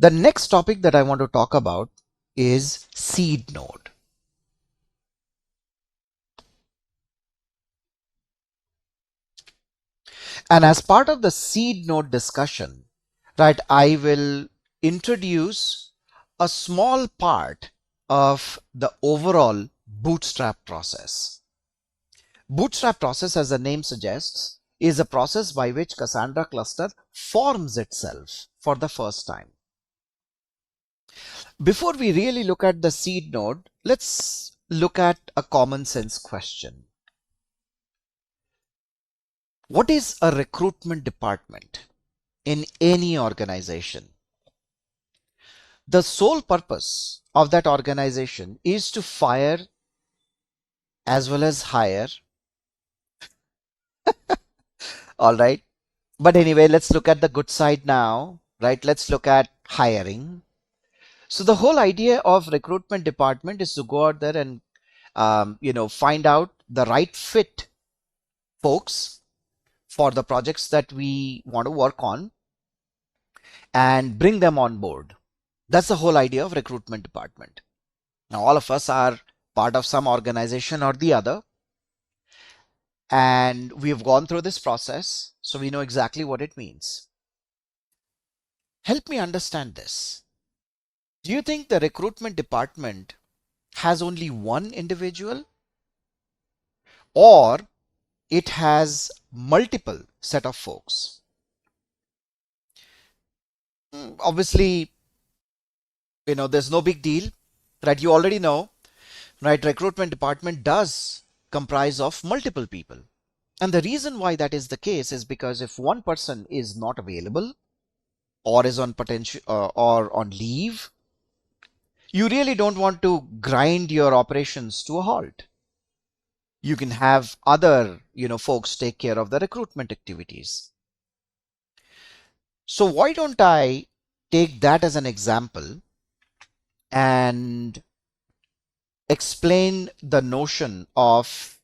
The next topic that I want to talk about is seed node. And as part of the seed node discussion, right, I will introduce a small part of the overall bootstrap process. Bootstrap process, as the name suggests, is a process by which Cassandra cluster forms itself for the first time. Before we really look at the seed node, let's look at a common sense question. What is a recruitment department in any organization? The sole purpose of that organization is to fire as well as hire. All right. But anyway, let's look at the good side now, right? Let's look at hiring. So the whole idea of recruitment department is to go out there and, find out the right fit folks for the projects that we want to work on and bring them on board. That's the whole idea of recruitment department. Now, all of us are part of some organization or the other, and we've gone through this process, so we know exactly what it means. Help me understand this. Do you think the recruitment department has only one individual, or it has multiple set of folks? Obviously, there's no big deal, right? You already know, right? Recruitment department does comprise of multiple people. And the reason why that is the case is because if one person is not available or is on potential or on leave, you really don't want to grind your operations to a halt. You can have other, folks take care of the recruitment activities. So why don't I take that as an example and explain the notion of,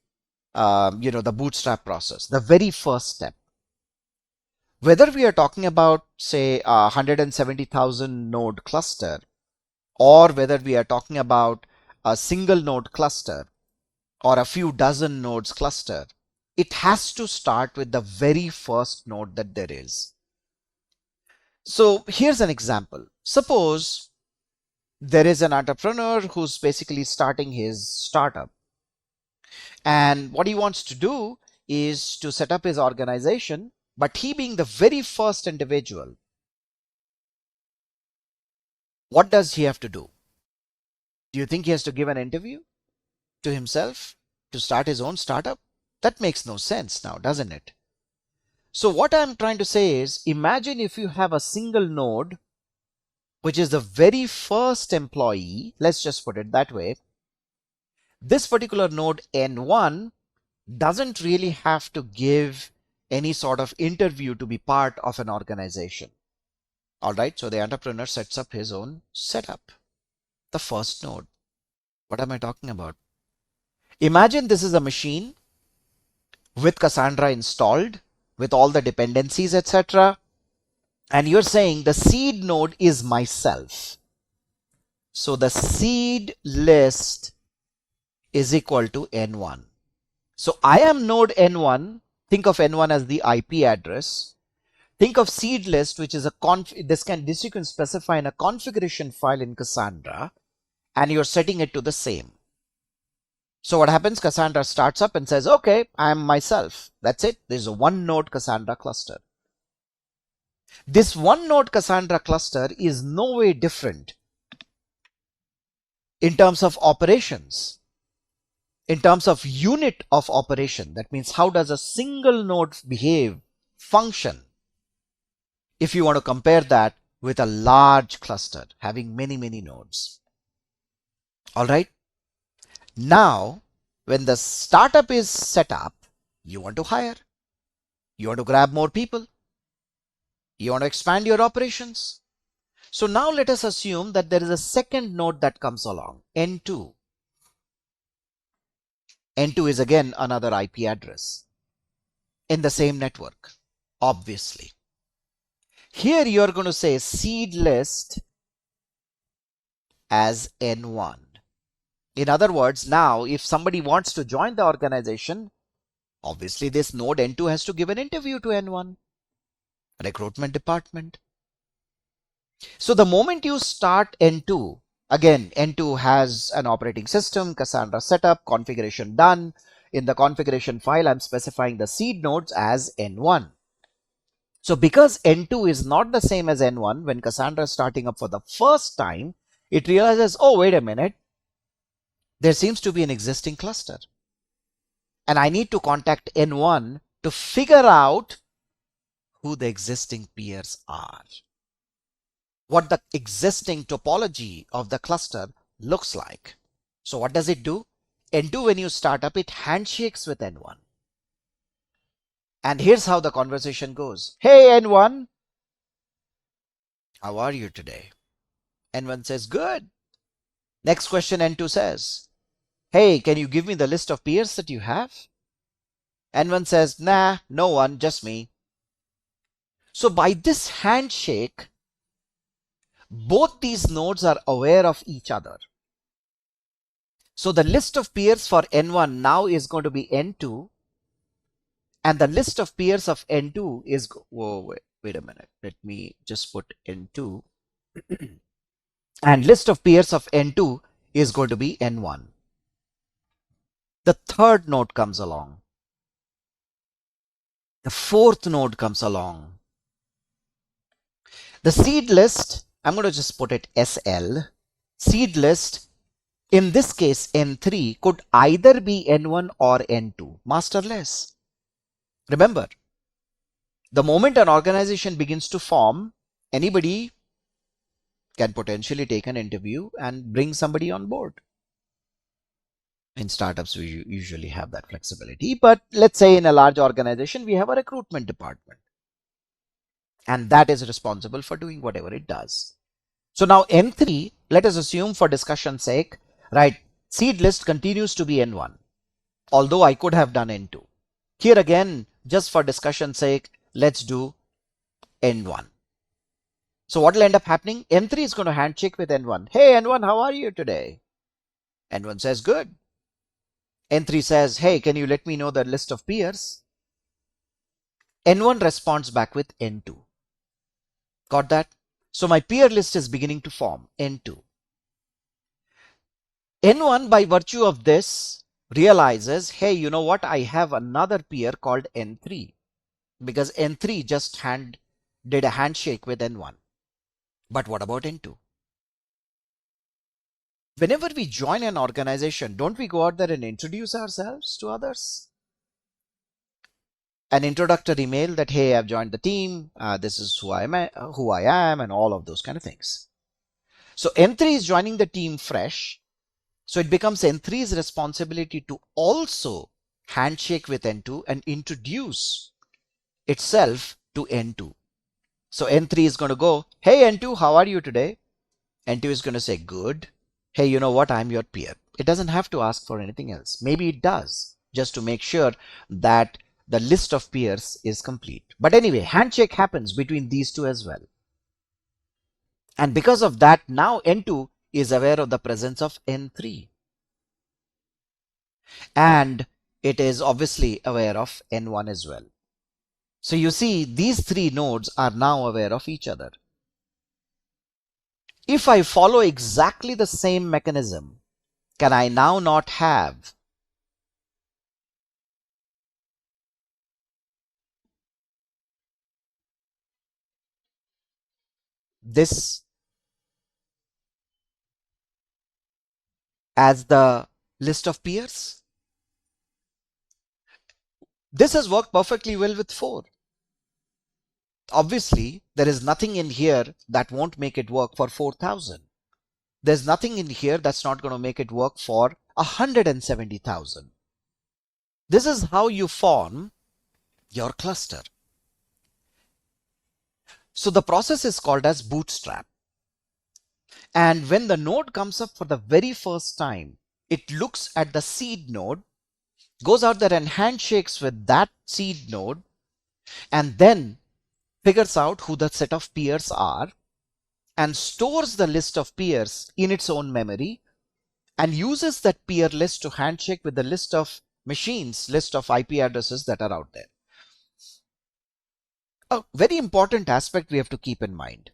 the bootstrap process, the very first step. Whether we are talking about, say, a 170,000 node cluster, or whether we are talking about a single node cluster or a few dozen nodes cluster, it has to start with the very first node that there is. So here's an example. Suppose there is an entrepreneur who's basically starting his startup. And what he wants to do is to set up his organization, but he being the very first individual, what does he have to do? Do you think he has to give an interview to himself to start his own startup? That makes no sense now, doesn't it? So what I'm trying to say is, imagine if you have a single node, which is the very first employee, let's just put it that way. This particular node N1 doesn't really have to give any sort of interview to be part of an organization. All right, so the entrepreneur sets up his own setup, the first node. What am I talking about? Imagine this is a machine with Cassandra installed, with all the dependencies, etc. And you're saying the seed node is myself. So the seed list is equal to N1. So I am node N1. Think of N1 as the IP address. Think of seed list, which is this you can specify in a configuration file in Cassandra, and you're setting it to the same. So what happens? Cassandra starts up and says, okay, I am myself. That's it. There's a one node Cassandra cluster. This one node Cassandra cluster is no way different in terms of operations, in terms of unit of operation. That means how does a single node behave, function, if you want to compare that with a large cluster having many, many nodes. All right. Now, when the startup is set up, you want to hire, you want to grab more people, you want to expand your operations. So now let us assume that there is a second node that comes along, N2. N2 is again another IP address in the same network, obviously. Here you're going to say seed list as N1. In other words, now if somebody wants to join the organization, obviously this node N2 has to give an interview to N1, recruitment department. So the moment you start N2, again, N2 has an operating system, Cassandra setup, configuration done. In the configuration file, I'm specifying the seed nodes as N1. So because N2 is not the same as N1, when Cassandra is starting up for the first time, it realizes, oh, wait a minute, there seems to be an existing cluster. And I need to contact N1 to figure out who the existing peers are, what the existing topology of the cluster looks like. So what does it do? N2, when you start up, it handshakes with N1. And here's how the conversation goes. Hey, N1, how are you today? N1 says, good. Next question, N2 says, hey, can you give me the list of peers that you have? N1 says, nah, no one, just me. So by this handshake, both these nodes are aware of each other. So the list of peers for N1 now is going to be N2, and the list of peers of N2 is, whoa, wait a minute, let me just put N2, and list of peers of N2 is going to be N1. The third node comes along. The fourth node comes along. The seed list, I'm going to just put it SL, seed list, in this case N3, could either be N1 or N2, masterless. Remember, the moment an organization begins to form, anybody can potentially take an interview and bring somebody on board. In startups, we usually have that flexibility, but let's say in a large organization, we have a recruitment department, and that is responsible for doing whatever it does. So now N3, let us assume for discussion's sake, right, seed list continues to be N1, although I could have done N2. Here again, just for discussion's sake, let's do N1. So what will end up happening? N3 is going to handshake with N1. Hey, N1, how are you today? N1 says, good. N3 says, hey, can you let me know the list of peers? N1 responds back with N2. Got that? So my peer list is beginning to form, N2. N1, by virtue of this, realizes, hey, you know what? I have another peer called N3, because N3 just did a handshake with N1. But what about N2? Whenever we join an organization, don't we go out there and introduce ourselves to others? An introductory mail that, hey, I've joined the team, this is who I am, and all of those kind of things. So N3 is joining the team fresh. So it becomes N3's responsibility to also handshake with N2 and introduce itself to N2. So N3 is going to go, hey N2, how are you today? N2 is going to say, good. Hey, you know what? I'm your peer. It doesn't have to ask for anything else. Maybe it does, just to make sure that the list of peers is complete. But anyway, handshake happens between these two as well. And because of that, now N2 is aware of the presence of N3. And it is obviously aware of N1 as well. So you see, these three nodes are now aware of each other. If I follow exactly the same mechanism, can I now not have this as the list of peers? This has worked perfectly well with 4. Obviously, there is nothing in here that won't make it work for 4,000. There's nothing in here that's not going to make it work for 170,000. This is how you form your cluster. So the process is called as bootstrap. And when the node comes up for the very first time, it looks at the seed node, goes out there and handshakes with that seed node, and then figures out who the set of peers are, and stores the list of peers in its own memory, and uses that peer list to handshake with the list of machines, list of IP addresses that are out there. A very important aspect we have to keep in mind.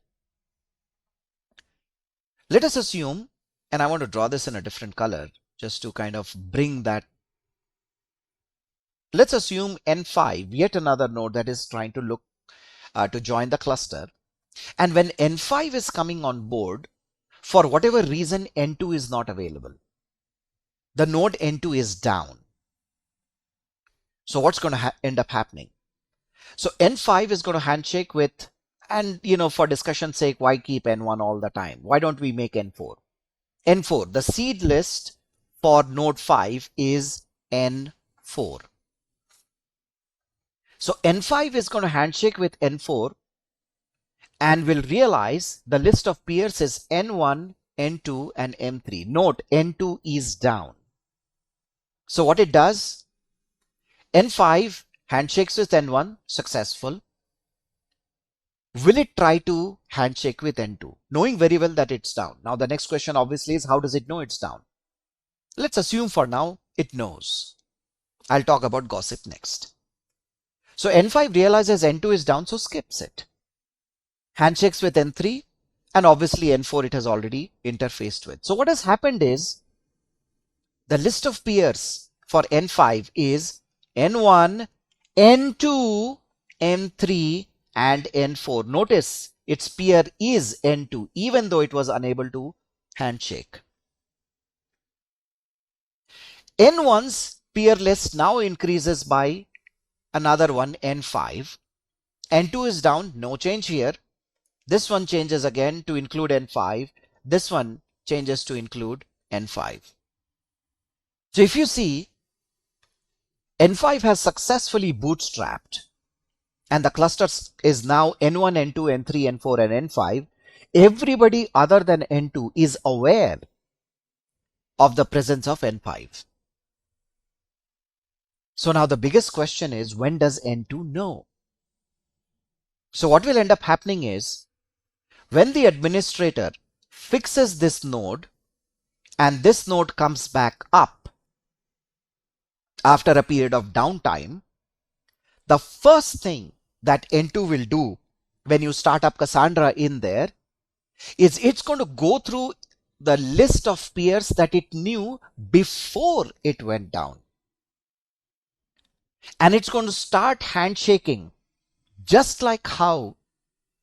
Let us assume, and I want to draw this in a different color just to kind of bring that. Let's assume N5, yet another node that is trying to look to join the cluster. And when N5 is coming on board, for whatever reason, N2 is not available. The node N2 is down. So what's going to end up happening? So N5 is going to handshake with, and for discussion's sake, why keep N1 all the time? Why don't we make N4? N4, the seed list for node 5 is N4. So N5 is going to handshake with N4 and will realize the list of peers is N1, N2, and M3. Note, N2 is down. So what it does, N5 handshakes with N1, successful. Will it try to handshake with N2, knowing very well that it's down? Now the next question obviously is, how does it know it's down? Let's assume for now it knows. I'll talk about gossip next. So N5 realizes N2 is down, so skips it. Handshakes with N3, and obviously N4 it has already interfaced with. So what has happened is, the list of peers for N5 is N1, N2, M3, and N4. Notice its peer is N2, even though it was unable to handshake. N1's peer list now increases by another one, N5. N2 is down, no change here. This one changes again to include N5. This one changes to include N5. So if you see, N5 has successfully bootstrapped, and the cluster is now N1, N2, N3, N4, and N5. Everybody other than N2 is aware of the presence of N5. So now the biggest question is, when does N2 know? So what will end up happening is, when the administrator fixes this node and this node comes back up after a period of downtime, the first thing that N2 will do when you start up Cassandra in there is it's going to go through the list of peers that it knew before it went down. And it's going to start handshaking just like how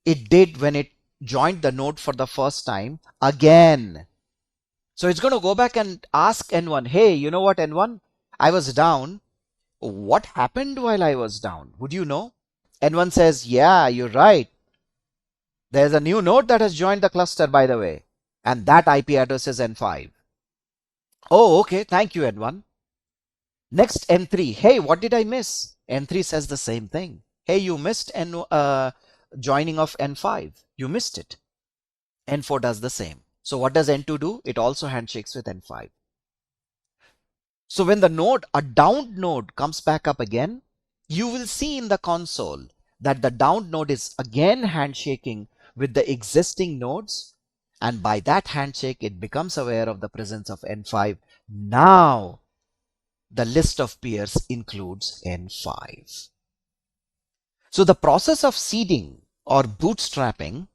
it did when it joined the node for the first time again. So it's going to go back and ask N1, hey, you know what, N1? I was down. What happened while I was down? Would you know? N1 says, yeah, you're right. There's a new node that has joined the cluster, by the way. And that IP address is N5. Oh, okay. Thank you, N1. Next, N3. Hey, what did I miss? N3 says the same thing. Hey, you missed joining of N5. You missed it. N4 does the same. So what does N2 do? It also handshakes with N5. So when the node, a downed node, comes back up again, you will see in the console that the downed node is again handshaking with the existing nodes. And by that handshake, it becomes aware of the presence of N5. Now, the list of peers includes N5. So the process of seeding or bootstrapping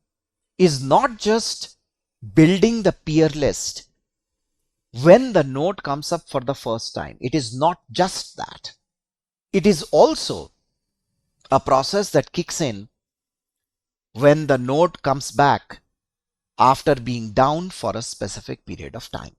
is not just building the peer list when the node comes up for the first time. It is not just that. It is also a process that kicks in when the node comes back after being down for a specific period of time.